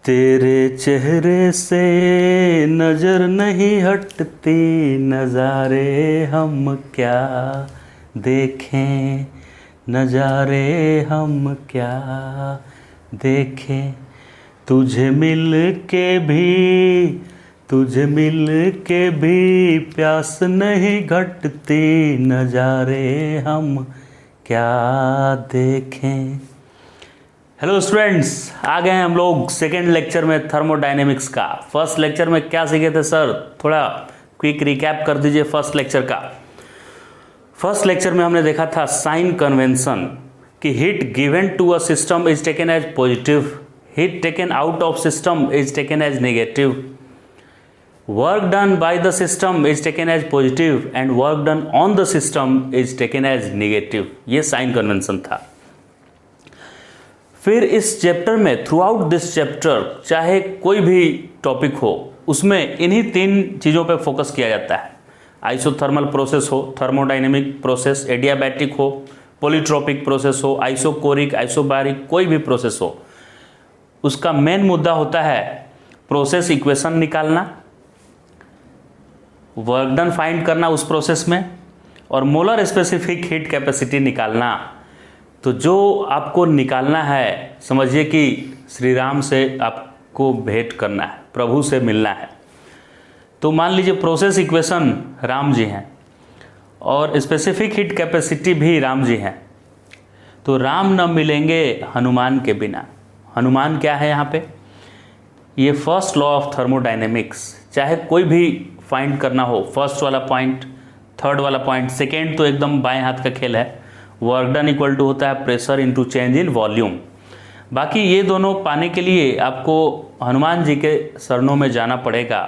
तेरे चेहरे से नजर नहीं हटती, नज़ारे हम क्या देखें, नज़ारे हम क्या देखें। तुझे मिल के भी प्यास नहीं घटती, नज़ारे हम क्या देखें। हेलो स्टूडेंट्स, आ गए हैं हम लोग सेकेंड लेक्चर में थर्मोडायनेमिक्स का। फर्स्ट लेक्चर में क्या सीखे थे सर, थोड़ा क्विक रिकैप कर दीजिए फर्स्ट लेक्चर का। फर्स्ट लेक्चर में हमने देखा था साइन कन्वेंशन कि heat given to a system is taken as positive, heat taken out of system is taken as negative, work done by the system is taken as positive and work done on the system is taken as negative. ये sign convention था। फिर इस chapter में through out this chapter चाहे कोई भी topic हो उसमें इन्हीं तीन चीज़ों पे फोकस किया जाता है। आइसोथर्मल प्रोसेस हो, थर्मोडायनेमिक प्रोसेस, एडियाबैटिक हो, पॉलीट्रोपिक प्रोसेस हो, आइसोकोरिक, आइसोबारिक, कोई भी प्रोसेस हो, उसका मेन मुद्दा होता है प्रोसेस इक्वेशन निकालना, वर्क डन फाइंड करना उस प्रोसेस में, और मोलर स्पेसिफिक हीट कैपेसिटी निकालना। तो जो आपको निकालना है, समझिए कि श्री राम से आपको भेंट करना है, प्रभु से मिलना है। तो मान लीजिए प्रोसेस इक्वेशन राम जी हैं और स्पेसिफिक हीट कैपेसिटी भी राम जी हैं। तो राम न मिलेंगे हनुमान के बिना। हनुमान क्या है यहाँ पे? ये फर्स्ट लॉ ऑफ थर्मोडायनेमिक्स, चाहे कोई भी फाइंड करना हो, फर्स्ट वाला पॉइंट, थर्ड वाला पॉइंट, सेकेंड तो एकदम बाएं हाथ का खेल है। वर्क डन इक्वल टू होता है pressure into change in volume. बाकी ये दोनों पाने के लिए आपको हनुमान जी के शरणों में जाना पड़ेगा,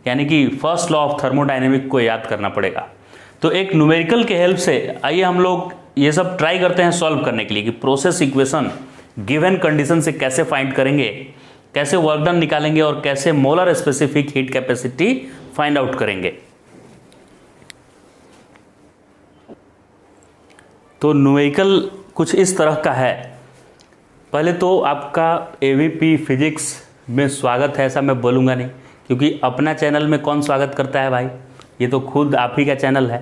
यानी कि फर्स्ट लॉ ऑफ थर्मोडायनेमिक को याद करना पड़ेगा। तो एक न्यूमेरिकल के हेल्प से आइए हम लोग ये सब ट्राई करते हैं सॉल्व करने के लिए कि प्रोसेस इक्वेशन गिवन कंडीशन से कैसे फाइंड करेंगे, कैसे वर्क डन निकालेंगे और कैसे molar specific heat capacity find out करेंगे। तो न्यूमेरिकल कुछ इस तरह का है। पहले तो आपका एवीपी फिजिक्स में स्वागत है, ऐसा मैं बोलूँगा नहीं, क्योंकि अपना चैनल में कौन स्वागत करता है भाई, ये तो खुद आप ही का चैनल है।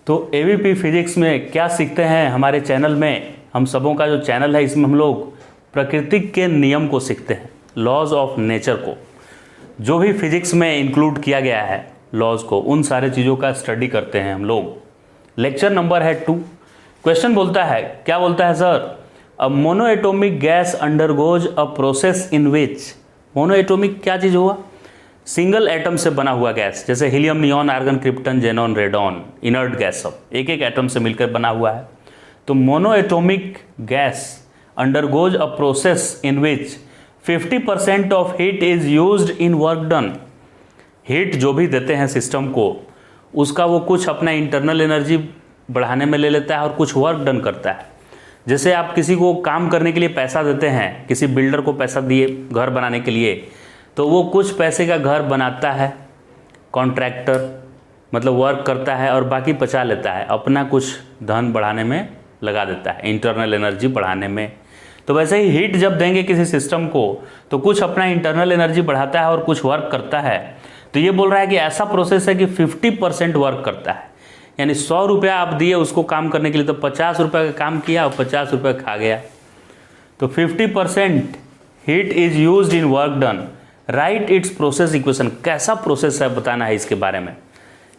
तो एवीपी फिजिक्स में क्या सीखते हैं हमारे चैनल में, हम सबों का जो चैनल है इसमें हम लोग प्रकृति के नियम को सीखते हैं, लॉज ऑफ नेचर को। जो भी फिजिक्स में इंक्लूड किया गया है लॉज को, उन सारे चीज़ों का स्टडी करते हैं हम लोग। लेक्चर नंबर है 2। क्वेश्चन बोलता है, क्या बोलता है sir? A monoatomic gas undergoes a process in which, monoatomic क्या चीज़ हुआ? सिंगल एटम से बना हुआ गैस, जैसे helium, neon, argon, krypton, xenon, radon, inert gas, सब एक एक एटम से मिलकर बना हुआ है। तो monoatomic gas undergoes a process in which 50% of heat is used in work done. Heat जो भी देते हैं सिस्टम को, उसका वो कुछ अपना इंटरनल एनर्जी बढ़ाने में ले लेता है और कुछ वर्क डन करता है। जैसे आप किसी को काम करने के लिए पैसा देते हैं, किसी बिल्डर को पैसा दिए घर बनाने के लिए, तो वो कुछ पैसे का घर बनाता है, कॉन्ट्रैक्टर मतलब वर्क करता है और बाकी बचा लेता है, अपना कुछ धन बढ़ाने में लगा देता है, इंटरनल एनर्जी बढ़ाने में। तो वैसे ही हीट जब देंगे किसी सिस्टम को तो कुछ अपना इंटरनल एनर्जी बढ़ाता है और कुछ वर्क करता है। तो ये बोल रहा है कि ऐसा प्रोसेस है कि 50% वर्क करता है, यानी 100 रुपया आप दिए उसको काम करने के लिए, तो 50 रुपये का काम किया और 50 रुपये खा गया। तो 50% heat is used in work done. Right it's process equation, कैसा प्रोसेस है बताना है इसके बारे में।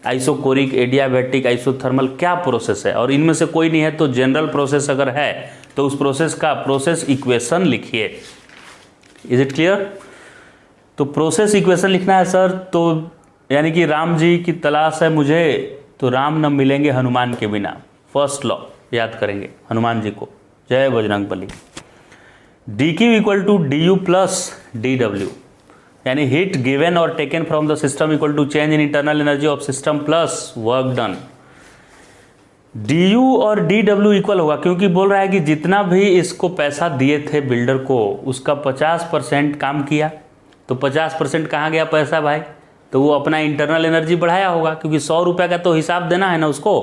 आइसोकोरिक, एडियाबैटिक, आइसोथर्मल क्या प्रोसेस है, और इनमें से कोई नहीं है तो जनरल प्रोसेस अगर है तो उस प्रोसेस का प्रोसेस इक्वेशन लिखिए। Is it clear? तो प्रोसेस इक्वेशन लिखना है सर, तो यानी कि राम जी की तलाश है मुझे, तो राम न मिलेंगे हनुमान के बिना। फर्स्ट लॉ याद करेंगे हनुमान जी को। जय Bajrangbali. dq equal to du plus dw, यानी हीट गिवन और taken from the system equal to change in internal energy of system plus work done. du और dw इक्वल होगा, क्योंकि बोल रहा है कि जितना भी इसको पैसा दिए थे बिल्डर को, उसका 50% काम किया, तो 50% कहाँ गया पैसा भाई? तो वो अपना इंटरनल एनर्जी बढ़ाया होगा, क्योंकि 100 रुपये का तो हिसाब देना है ना उसको।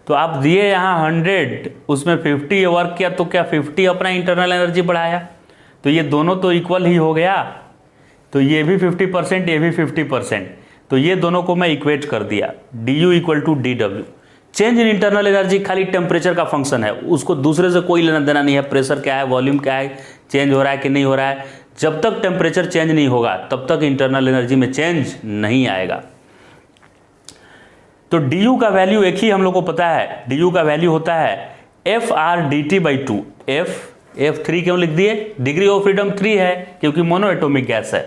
तो आप दिए यहाँ 100, उसमें 50 ये वर्क किया, तो क्या 50 अपना इंटरनल एनर्जी बढ़ाया? तो ये दोनों तो इक्वल ही हो गया, तो ये भी 50% ये भी 50%, तो ये दोनों को मैं इक्वेट कर दिया, du equal to D W. Change in internal energy खाली टेम्परेचर का फंक्शन है, उसको दूसरे से कोई लेना देना नहीं है, प्रेशर क्या है, वॉल्यूम क्या है, चेंज हो रहा है कि नहीं हो रहा है। जब तक टेम्परेचर चेंज नहीं होगा तब तक इंटरनल एनर्जी में चेंज नहीं आएगा। तो du का वैल्यू एक ही हम लोग को पता है, du का वैल्यू होता है FR/dT/2। F3 क्यों लिख दिए, डिग्री ऑफ फ्रीडम 3 है क्योंकि मोनो एटॉमिक गैस है,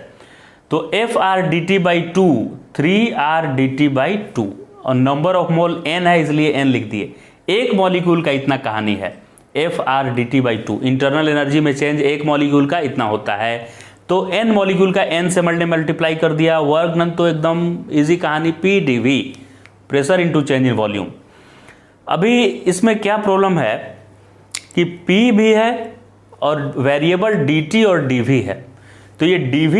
तो FR/dT/2 3R/dT/2, और नंबर ऑफ मोल n है इसलिए n लिख दिए। एक मॉलिक्यूल का इतना कहानी है, FR/dT/2 इंटरनल एनर्जी में चेंज एक मॉलिक्यूल का इतना होता है, तो n मॉलिक्यूल का n से मल्टीप्लाई कर दिया, वर्क डन, तो एकदम इजी कहानी, PdV pressure into change in volume. अभी इसमें क्या प्रॉब्लम है कि P भी है और वेरिएबल dt और dV है, तो ये dV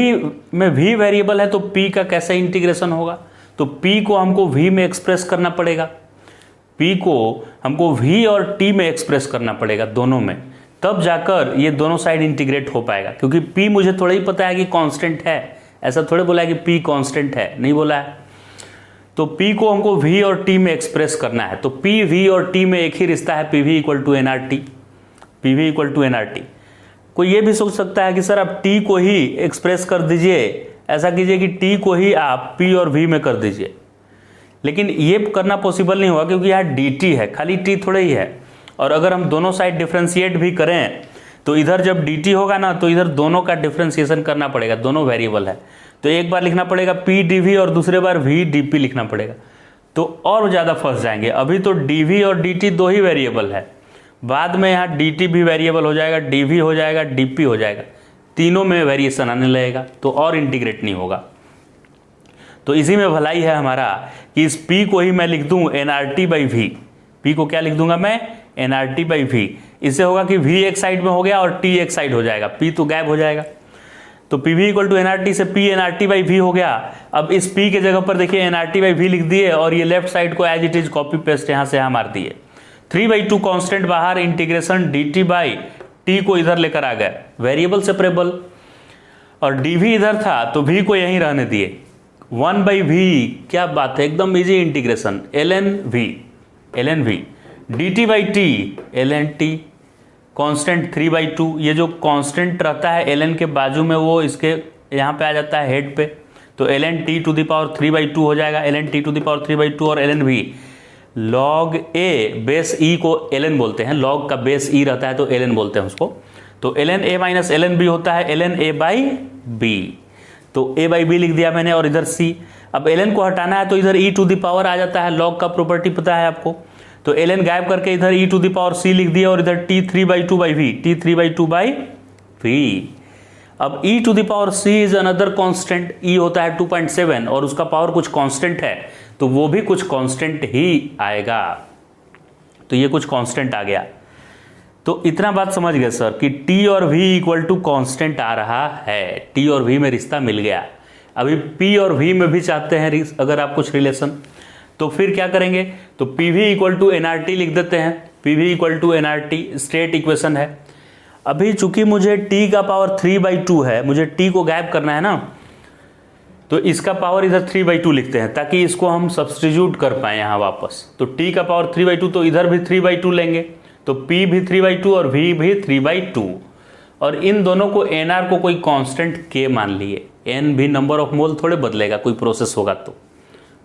में V वेरिएबल है, तो P का कैसे इंटीग्रेशन होगा, तो P को हमको V में एक्सप्रेस करना पड़ेगा, P को हमको V और T में एक्सप्रेस करना पड़ेगा, दोनों में, तब जाकर ये दोनों साइड इंटीग्रेट हो पाएगा। क्योंकि P मुझे थोड़ा ही पता है कि कांस्टेंट है, ऐसा थोड़े बोला है कि P कांस्टेंट है, नहीं बोला है, तो P को हमको V और T में एक्सप्रेस करना है, तो P V और T में एक ही रिश्ता है, PV equal to nRT, PV equal to nRT। कोई ये भी सोच सकता है कि सर आप T को ही एक्सप्रेस कर दीजिए, ऐसा कीजिए कि T को ही आप P और V में कर दीजिए, लेकिन ये करना पॉसिबल नहीं होगा क्योंकि यहाँ dt है, खाली T थोड़ा ही है, और अगर हम दोनों साइड डिफ्रेंशिएट भी करें तो इधर जब dt होगा ना तो इधर दोनों का डिफ्रेंशिएशन करना पड़ेगा, दोनों वेरिएबल है, तो एक बार लिखना पड़ेगा P dV और दूसरे बार V dP लिखना पड़ेगा, तो और ज़्यादा फंस जाएंगे। अभी तो dV और dt दो ही वेरिएबल है, बाद में यहाँ dt भी वेरिएबल हो जाएगा, dV हो जाएगा, dP हो जाएगा, तीनों में वेरिएशन आने लगेगा, तो और इंटीग्रेट नहीं होगा। तो इसी में भलाई है हमारा कि इस P को ही मैं लिख दूँ nRT/V, P को क्या लिख दूंगा मैं, nRT/V, इससे होगा कि V एक साइड में हो गया और T एक साइड हो जाएगा, P तो गायब हो जाएगा, तो PV इक्वल टू nRT से P nRT/V हो गया। अब इस P के जगह पर देखिए nRT/V लिख दिए और ये लेफ्ट साइड को as it is copy paste यहाँ से यहाँ मार दिए, 3/2 कांस्टेंट बाहर, इंटीग्रेशन dt/t को इधर लेकर आ गए, वेरिएबल सेपरेबल, और dV इधर था तो V को यहीं रहने दिए, 1/V, क्या बात है, एकदम easy integration, ln V dt/t ln t, constant 3/2, ये जो कांस्टेंट रहता है ln के बाजू में वो इसके यहाँ पे आ जाता है हेड पे, तो ln t to the power 3/2 हो जाएगा, ln t to the power 3/2, और ln v log a base e को ln बोलते हैं, log का बेस e रहता है तो ln बोलते हैं उसको, तो ln a minus ln b होता है ln a/b, तो a/b लिख दिया मैंने, और इधर c, अब ln को हटाना है तो इधर e टू द पावर आ जाता है, log का प्रॉपर्टी पता है आपको, तो ln गायब करके इधर e to the power c लिख दिया, और इधर t 3/2/v, t 3/2/v। अब e to the power c is another constant, e होता है 2.7 और उसका पावर कुछ कांस्टेंट है, तो वो भी कुछ कांस्टेंट ही आएगा, तो ये कुछ कांस्टेंट आ गया। तो इतना बात समझ गए सर कि t और v इक्वल टू कांस्टेंट आ रहा है, t और v में रिश्ता मिल गया। अभी p और v में भी चाहते हैं अगर आप कुछ रिलेशन, तो फिर क्या करेंगे, तो PV इक्वल टू nRT लिख देते हैं, PV equal to nRT straight equation है। अभी चूंकि मुझे t का पावर 3/2 है, मुझे t को गायब करना है ना, तो इसका पावर इधर 3/2 लिखते हैं ताकि इसको हम सब्स्टिट्यूट कर पाए यहाँ वापस, तो t का पावर 3/2, तो इधर भी 3/2 लेंगे, तो p भी 3/2 और v भी 3/2, और इन दोनों को nr को कोई कांस्टेंट k मान लिए, n भी नंबर ऑफ मोल थोड़े बदलेगा कोई प्रोसेस होगा तो,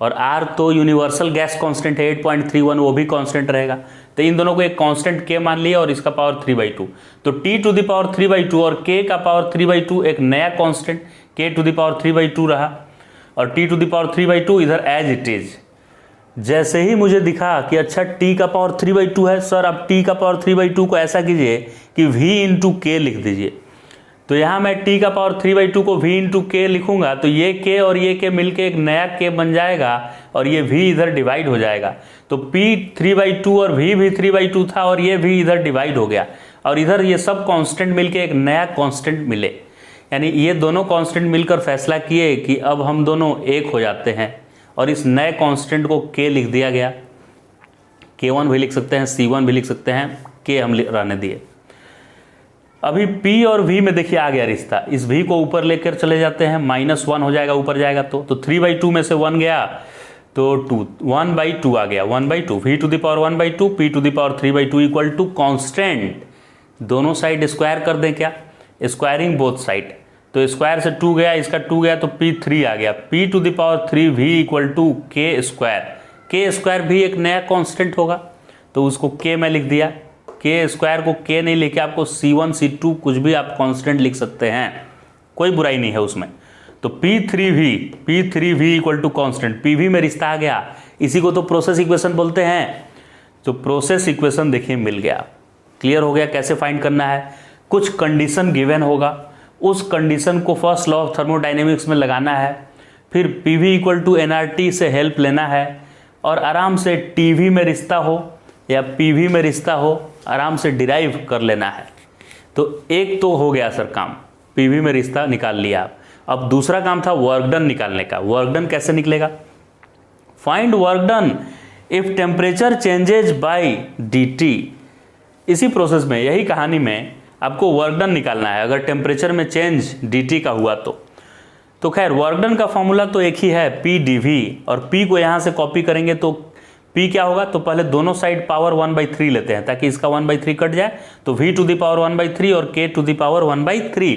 और R तो यूनिवर्सल गैस कांस्टेंट है 8.31, वो भी कांस्टेंट रहेगा, तो इन दोनों को एक कांस्टेंट k मान लिया और इसका पावर 3/2, तो t टू द पावर 3/2 और k का पावर 3/2 एक नया constant k to the power 3/2 रहा, और t टू द पावर 3/2 इधर एज इट इज। जैसे ही मुझे दिखा कि अच्छा t का पावर 3/2 है सर, अब t का पावर 3/2 को ऐसा कीजिए कि v इंटू k लिख दीजिए, तो यहाँ मैं t का पावर 3/2 को v इंटू k लिखूंगा, तो ये k और ये k मिलके एक नया k बन जाएगा, और ये v इधर डिवाइड हो जाएगा, तो p 3/2 और v भी 3/2 था, और ये v इधर डिवाइड हो गया, और इधर ये सब कांस्टेंट मिलके एक नया कांस्टेंट मिले, यानी ये दोनों कांस्टेंट मिलकर फैसला किए कि अब हम दोनों एक हो जाते हैं, और इस नए कांस्टेंट को k लिख दिया गया, k1 भी लिख सकते हैं, c1 भी लिख सकते हैं, k हम रहने दिए। अभी P और V में देखिए आ गया रिश्ता, इस V को ऊपर लेकर चले जाते हैं, -1 हो जाएगा ऊपर जाएगा तो 3/2 में से 1 गया तो 2, 1/2 आ गया, 1/2 V to the power 1/2 P to the power 3/2 equal to constant, दोनों साइड स्क्वायर कर दें क्या, स्क्वायरिंग बोथ साइड, तो स्क्वायर से 2 गया, इसका 2 गया तो P3 आ गया, P to the power 3V equal to K square भी एक नया कॉन्स्टेंट होगा तो उसको K में लिख दिया, K स्क्वायर को K नहीं लेके आपको C1 C2 कुछ भी आप कांस्टेंट लिख सकते हैं, कोई बुराई नहीं है उसमें। तो P3V equal to constant, PV में रिश्ता आ गया, इसी को तो प्रोसेस इक्वेशन बोलते हैं। तो प्रोसेस इक्वेशन देखिए मिल गया, क्लियर हो गया कैसे फाइंड करना है। कुछ कंडीशन गिवन होगा, उस कंडीशन को फर्स्ट लॉ ऑफ थर्मोडाइनेमिक्स में लगाना है, फिर PV इक्वल टू nRT से हेल्प लेना है और आराम से TV में रिश्ता हो या PV में रिश्ता हो आराम से डिराइव कर लेना है। तो एक तो हो गया सर काम, PV में रिश्ता निकाल लिया। अब दूसरा काम था वर्क डन निकालने का। वर्क डन कैसे निकलेगा, find work done if temperature changes by dt। इसी प्रोसेस में, यही कहानी में आपको वर्क डन निकालना है अगर टेम्परेचर में चेंज dt का हुआ तो खैर वर्क डन का फॉर्मूला तो एक ही है, P dV, और P को यहाँ से कॉपी करेंगे तो P क्या होगा, तो पहले दोनों साइड पावर 1/3 लेते हैं ताकि इसका 1/3 कट जाए, तो V टू द पावर 1/3 और K टू द पावर 1/3,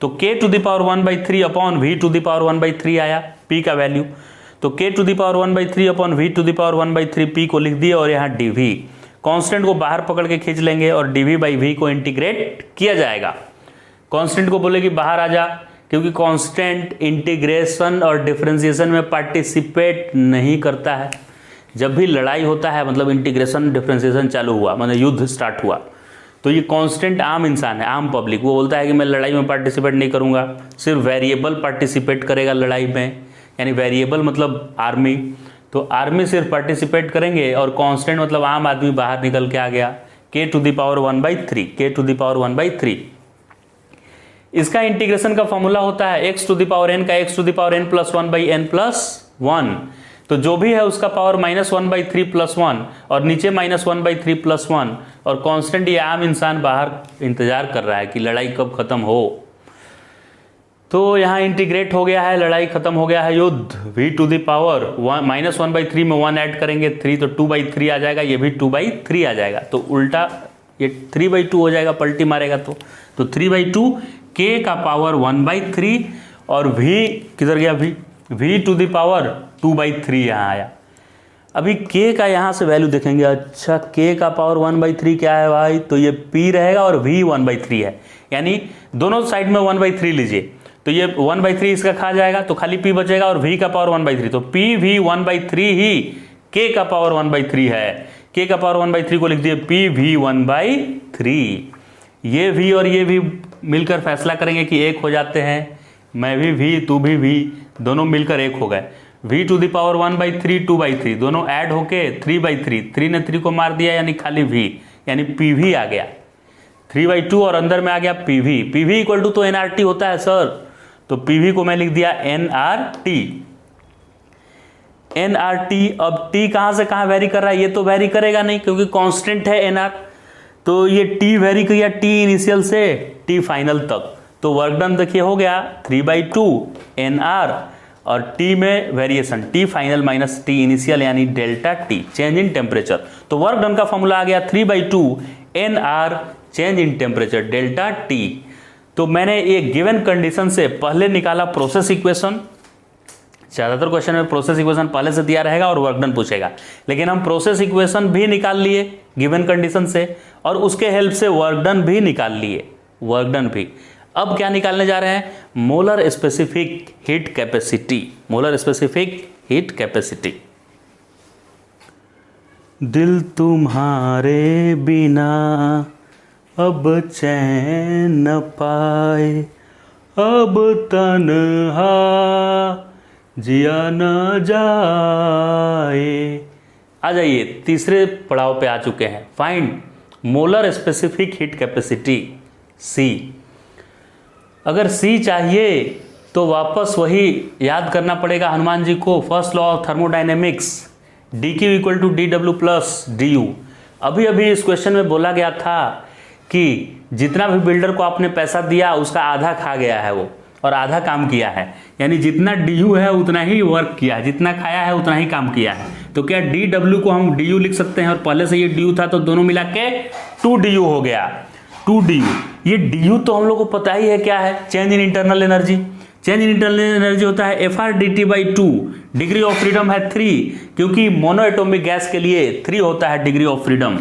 तो K to the power 1/3 upon V to the power 1/3 आया P का वैल्यू, तो K to the power 1/3 upon V to the power 1/3 P को लिख दिए और यहाँ dV, कांस्टेंट को बाहर पकड़ के खींच लेंगे और dV बाई V को इंटीग्रेट किया जाएगा। कांस्टेंट को बोले कि बाहर आ जा, क्योंकि कांस्टेंट इंटीग्रेशन और डिफरेंशिएशन में पार्टिसिपेट नहीं करता है। जब भी लड़ाई होता है मतलब इंटीग्रेशन डिफरेंशिएशन चालू हुआ, मतलब युद्ध स्टार्ट हुआ, तो ये कांस्टेंट आम इंसान है, आम पब्लिक, वो बोलता है कि मैं लड़ाई में पार्टिसिपेट नहीं करूंगा, सिर्फ वेरिएबल पार्टिसिपेट करेगा लड़ाई में, यानी वेरिएबल मतलब आर्मी, तो आर्मी सिर्फ पार्टिसिपेट करेंगे और कांस्टेंट मतलब आम आदमी बाहर निकल के आ गया, K to the power 1/3, K to the power 1/3। इसका इंटीग्रेशन का फॉर्मूला होता है x to the power n का x to the power n plus 1/n+1, तो जो भी है उसका पावर -1/3 + 1 और नीचे -1/3 + 1, और कांस्टेंट ये आम इंसान बाहर इंतजार कर रहा है कि लड़ाई कब खत्म हो। तो यहाँ इंटीग्रेट हो गया है, लड़ाई खत्म हो गया है, युद्ध। V टू द पावर -1/3 में 1 ऐड करेंगे 3, तो 2/3 आ जाएगा, ये भी 2/3 आ जाएगा, तो उल्टा ये 3/2 हो जाएगा, पलटी मारेगा तो 3/2, K का पावर 1/3 और V किधर गया, V टू द पावर 2/3 यहाँ आया। अभी K का यहाँ से वैल्यू देखेंगे, अच्छा K का पावर 1/3 क्या है भाई, तो ये P रहेगा और V 1/3 है, यानी दोनों साइड में 1/3 लीजिए, तो ये 1/3 इसका खा जाएगा तो खाली P बचेगा और V का पावर 1/3, तो PV 1/3 ही K का पावर 1/3 है। K का पावर 1/3 को लिख दिए PV 1/3। ये V और ये V मिलकर फैसला करेंगे कि एक हो जाते हैं, मैं भी V तू भी V, दोनों मिलकर एक हो गए। V टू द पावर 1/3 2/3 दोनों ऐड होके 3/3, 3 ने 3 को मार दिया यानी खाली V, यानी PV आ गया 3/2 और अंदर में आ गया PV। PV इक्वल टू तो nRT होता है सर, तो PV को मैं लिख दिया nRT। अब T कहां से कहां वेरी कर रहा है, ये तो वेरी करेगा नहीं क्योंकि कांस्टेंट है nR, तो ये T वेरी किया T इनिशियल से T फाइनल तक, तो वर्क डन देखिए हो गया 3/2 nR और T में variation T final minus T initial यानी delta T, change in temperature. तो वर्क डन का फॉर्मूला आ गया 3/2 nR change in temperature delta T। तो मैंने ये गिवन कंडीशन से पहले निकाला प्रोसेस इक्वेशन, ज़्यादातर क्वेश्चन में प्रोसेस इक्वेशन पहले से दिया रहेगा और वर्क डन पूछेगा, लेकिन हम प्रोसेस इक्वेशन भी निकाल लिए गिवन कंडीशन से और उसके हेल्प से वर्क डन भी निकाल लिए, वर्क डन भी। अब क्या निकालने जा रहे हैं, molar specific heat capacity, molar specific heat capacity. दिल तुम्हारे बिना अब चैन न पाए, अब तन्हा जिया न जाए। आ जाइए तीसरे पड़ाव पे आ चुके हैं, find molar specific heat capacity C। अगर C चाहिए तो वापस वही याद करना पड़ेगा हनुमान जी को, first law of thermodynamics, dQ = dW + du। अभी अभी इस क्वेश्चन में बोला गया था कि जितना भी बिल्डर को आपने पैसा दिया उसका आधा खा गया है वो, और आधा काम किया है। यानी जितना डी है उतना ही वर्क किया है, जितना खाया है उतना ही काम किया है। तो क्या DW को हम DU लिख सकते हैं, और पहले से ये DU था तो दोनों मिला के 2DU हो गया, 2DU। ये DU तो हम लोग को पता ही है क्या है, change in internal energy. Change in internal energy होता है FR/dT/2, डिग्री ऑफ फ्रीडम है 3, क्योंकि मोनो एटॉमिक गैस के लिए 3 होता है डिग्री ऑफ फ्रीडम।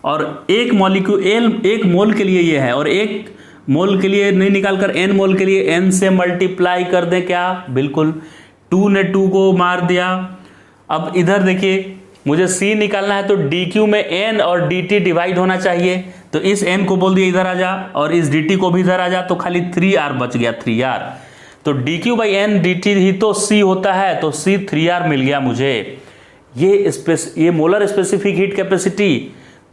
और एक मॉलिक्यूल एक मोल के लिए ये है, और एक मोल के लिए नहीं निकालकर n मोल के लिए n से मल्टीप्लाई कर दें क्या, बिल्कुल 2 ने 2 को मार दिया। अब इधर देखिए मुझे C निकालना है, तो dq में n और dt डिवाइड होना चाहिए, तो इस n को बोल दिया इधर आ जा, और इस dt को भी इधर आ जा, तो खाली 3r बच गया, 3r। तो dq/n dt ही तो C होता है, तो C 3r मिल गया मुझे। ये molar specific heat capacity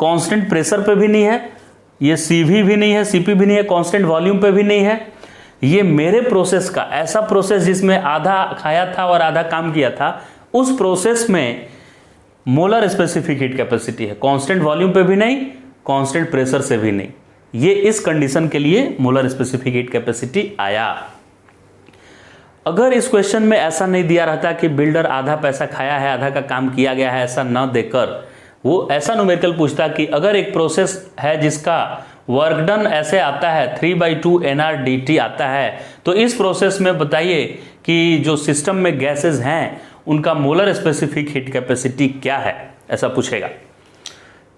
constant pressure पे भी नहीं है, ये CV भी नहीं है, CP भी नहीं है, कांस्टेंट वॉल्यूम पे भी नहीं है। ये मेरे प्रोसेस का ऐसा प्रोसेस जिसमें आधा खाया था और आधा काम किया था, उस प्रोसेस में मोलर स्पेसिफिक हीट कैपेसिटी है, कांस्टेंट वॉल्यूम पे भी नहीं, कांस्टेंट प्रेशर से भी नहीं। ये इस कंडीशन के लिए मोलर स्पेसिफिक हीट कैपेसिटी आया। अगर इस क्वेश्चन में ऐसा नहीं दिया रहता कि बिल्डर आधा पैसा खाया है आधा का काम किया गया है, ऐसा न देकर वो ऐसा न्यूमेरिकल पूछता कि अगर एक प्रोसेस है जिसका वर्क डन ऐसे आता है 3/2 nr/dt आता है, तो इस प्रोसेस में बताइए कि जो सिस्टम में गैसेस हैं उनका मोलर स्पेसिफिक हीट कैपेसिटी क्या है, ऐसा पूछेगा।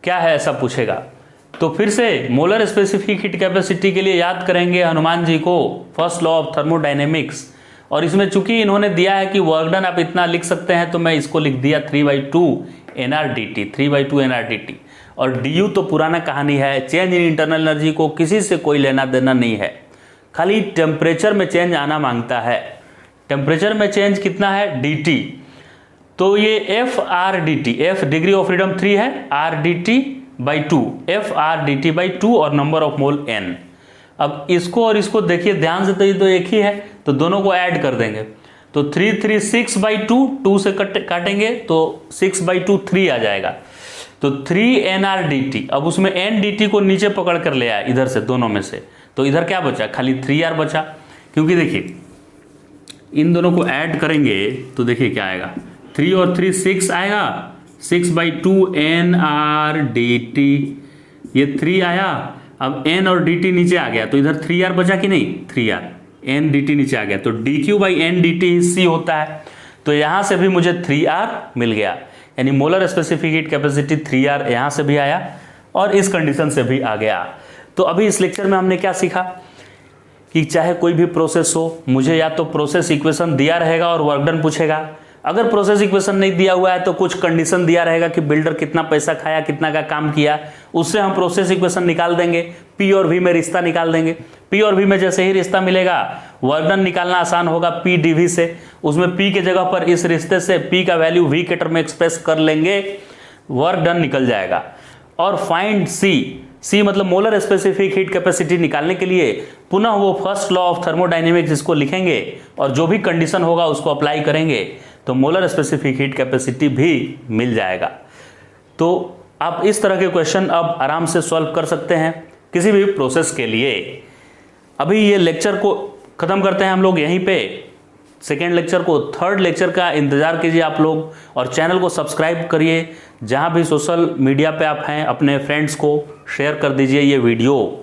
क्या है ऐसा पूछेगा। तो फिर से मोलर स्पेसिफिक हीट कैपेसिटी के लिए याद करेंगे हनुमान जी को, फर्स्ट लॉ ऑफ थर्मोडायनेमिक्स। और इसमें चूंकि इन्होंने दिया है कि वर्क डन आप इतना लिख सकते हैं, तो मैं इसको लिख दिया 3/2 nr/dt, 3/2 nr/dt। और du तो पुराना कहानी है, चेंज इन इंटरनल एनर्जी को किसी से कोई लेना देना नहीं है, खाली टेम्परेचर में चेंज आना मांगता है। टेम्परेचर में चेंज कितना है, dt, तो ये FR/dt, F degree of freedom 3 है, R/dt/2, FR/dt/2 और नंबर ऑफ मोल n। अब इसको और इसको देखिए ध्यान से, तो ये तो एक ही है, तो दोनों को ऐड कर देंगे, तो 3 6/2, 2 से काटेंगे तो 6/2 3 आ जाएगा, तो 3 nr/dt। अब उसमें n dt को नीचे पकड़ कर ले आया इधर से, दोनों में से, तो इधर क्या बचा, खाली 3r बचा। क्योंकि देखिए इन दोनों को ऐड करेंगे तो देखिए क्या आएगा, 3 और 3 6 आएगा, 6/2 nr/dt, ये 3 आया। अब n और dt नीचे आ गया, तो इधर 3r बचा कि नहीं, 3r, n dt नीचे आ गया, तो dq/n dt ही C होता है। तो यहां से भी मुझे 3r मिल गया, यानी molar specific heat capacity 3r यहां से भी आया और इस कंडीशन से भी आ गया। तो अभी इस लेक्चर में हमने क्या सीखा कि चाहे कोई भी प्रोसेस हो, मुझे या तो प्रोसेस इक्वेशन दिया रहेगा और वर्क डन पूछेगा। अगर प्रोसेस इक्वेशन नहीं दिया हुआ है तो कुछ कंडीशन दिया रहेगा कि बिल्डर कितना पैसा खाया, कितना का काम किया, उससे हम प्रोसेस इक्वेशन निकाल देंगे, P और V में रिश्ता निकाल देंगे। P और V में जैसे ही रिश्ता मिलेगा, वर्क डन निकालना आसान होगा P dV से। उसमें P के जगह पर इस रिश्ते से P का वैल्यू V के टर्म में एक्सप्रेस कर लेंगे, वर्क डन निकल जाएगा। और फाइंड C मतलब मोलर स्पेसिफिक हीट कैपेसिटी निकालने के लिए पुनः वो फर्स्ट लॉ ऑफ थर्मोडायनेमिक्स इसको लिखेंगे और जो भी कंडीशन होगा उसको अप्लाई करेंगे, तो मोलर स्पेसिफिक हीट कैपेसिटी भी मिल जाएगा। तो आप इस तरह के क्वेश्चन अब आराम से सॉल्व कर सकते हैं किसी भी प्रोसेस के लिए। अभी ये लेक्चर को ख़त्म करते हैं हम लोग यहीं पे, सेकेंड लेक्चर को, थर्ड लेक्चर का इंतज़ार कीजिए आप लोग, और चैनल को सब्सक्राइब करिए। जहाँ भी सोशल मीडिया पे आप हैं अपने फ्रेंड्स को शेयर कर दीजिए ये वीडियो।